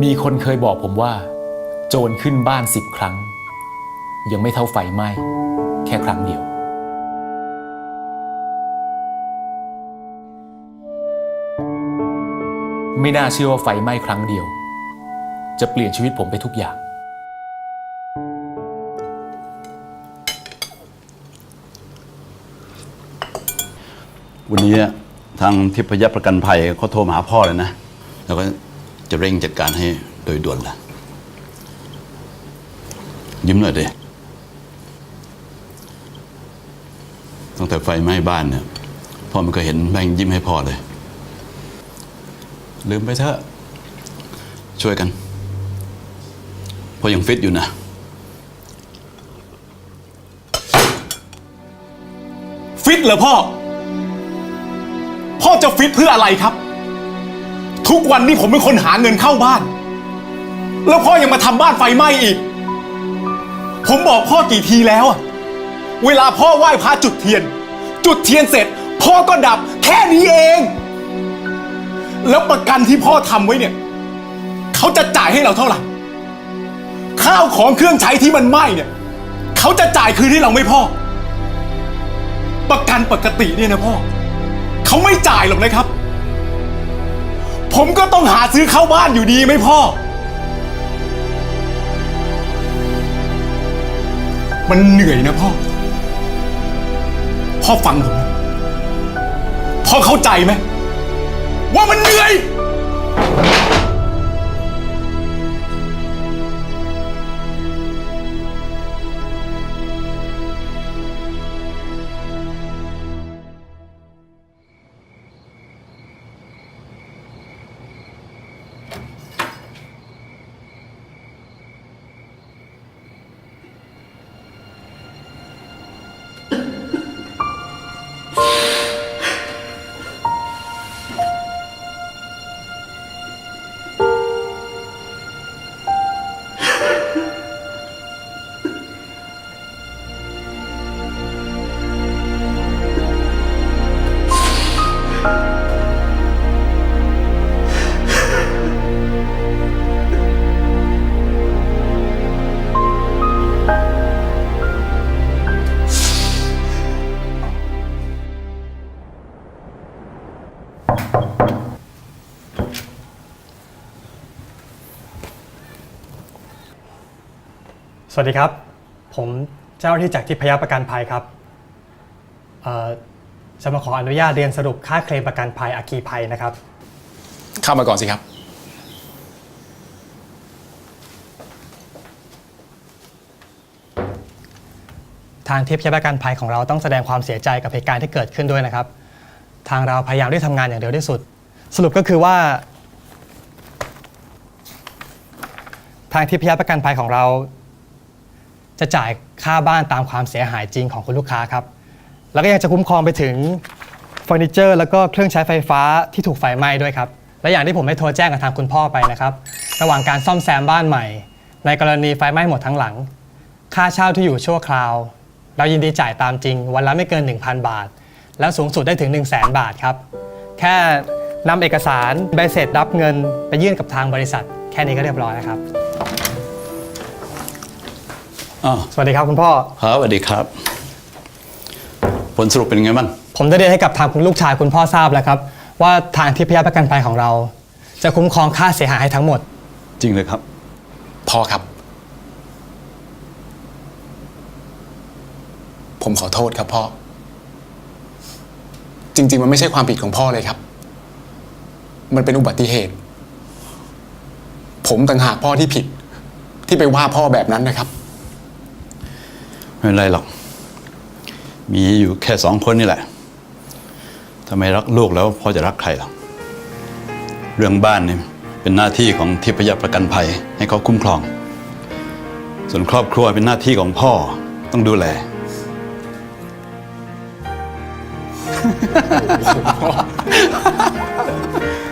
มีคนเคยบอกผมว่าโจรขึ้นบ้าน10 ครั้งยังไม่เท่าไฟไหม้แค่ครั้งเดียวไม่น่าเชื่อว่าไฟไหม้ครั้งเดียวจะเปลี่ยนชีวิตผมไปทุกอย่างวันนี้ทางทิพยประกันภัยเขาโทรมาหาพ่อเลยนะแล้วก็จะเร่งจัดการให้โดยด่วนละยิ้มหน่อยดิตั้งแต่ไฟไหม้บ้านเนี่ยพ่อไม่เคยเห็นแม่งยิ้มให้พ่อเลยลืมไปเถอะช่วยกันพ่อยังฟิตอยู่นะฟิตเหรอพ่อจะฟิตเพื่ออะไรครับทุกวันนี้ผมเป็นคนหาเงินเข้าบ้านแล้วพ่อยังมาทำบ้านไฟไหม้อีกผมบอกพ่อกี่ทีแล้วอะเวลาพ่อไหว้พระจุดเทียนเสร็จพ่อก็ดับแค่นี้เองแล้วประกันที่พ่อทำไว้เนี่ยเขาจะจ่ายให้เราเท่าไหร่ข้าวของเครื่องใช้ที่มันไหม้เนี่ยเขาจะจ่ายคืนให้เราไหมพ่อประกันปกติเนี่ยนะพ่อเขาไม่จ่ายหรอกนะครับผมก็ต้องหาซื้อเข้าบ้านอยู่ดีไหมพ่อมันเหนื่อยนะพ่อฟังผมนะพ่อเข้าใจไหมว่ามันเหนื่อยสวัสดีครับผมเจ้าหน้าที่จากทิพยประกันภัยครับจะมาขออนุญาตเรียนสรุปค่าเคลมประกันภัยอัคคีภัยนะครับเข้ามาก่อนสิครับทางทิพยประกันภัยของเราต้องแสดงความเสียใจกับเหตุการณ์ที่เกิดขึ้นด้วยนะครับทางเราพยายามที่ทำงานอย่างเร็วที่สุดสรุปก็คือว่าทางทิพยประกันภัยของเราจะจ่ายค่าบ้านตามความเสียหายจริงของคุณลูกค้าครับแล้วก็ยังจะคุ้มครองไปถึงเฟอร์นิเจอร์แล้วก็เครื่องใช้ไฟฟ้าที่ถูกไฟไหม้ด้วยครับและอย่างที่ผมได้โทรแจ้งกับทางคุณพ่อไปนะครับระหว่างการซ่อมแซมบ้านใหม่ในกรณีไฟไหม้หมดทั้งหลังค่าเช่าที่อยู่ชั่วคราวเรายินดีจ่ายตามจริงวันละไม่เกิน 1,000 บาทแล้วสูงสุดได้ถึง 100,000 บาทครับแค่นำเอกสารใบเสร็จรับเงินไปยื่นกับทางบริษัทแค่นี้ก็เรียบร้อยแล้วครับสวัสดีครับคุณพ่อครับสวัสดีครับผลสรุปเป็นไงบ้างผมได้เรียนให้กับทางคุณลูกชายคุณพ่อทราบแล้วครับว่าทางทิพยประกันภัยของเราจะคุ้มครองค่าเสียหายให้ทั้งหมดจริงเลยครับพ่อครับผมขอโทษครับพ่อจริงๆมันไม่ใช่ความผิดของพ่อเลยครับมันเป็นอุบัติเหตุผมต่างหากพ่อที่ผิดที่ไปว่าพ่อแบบนั้นนะครับไม่เป็นไรหรอกมีอยู่แค่2 คนนี่แหละทำไมรักลูกแล้วพ่อจะรักใครหรอเรื่องบ้านนี่เป็นหน้าที่ของทิพยประกันภัยให้เขาคุ้มครองส่วนครอบครัวเป็นหน้าที่ของพ่อต้องดูแล พ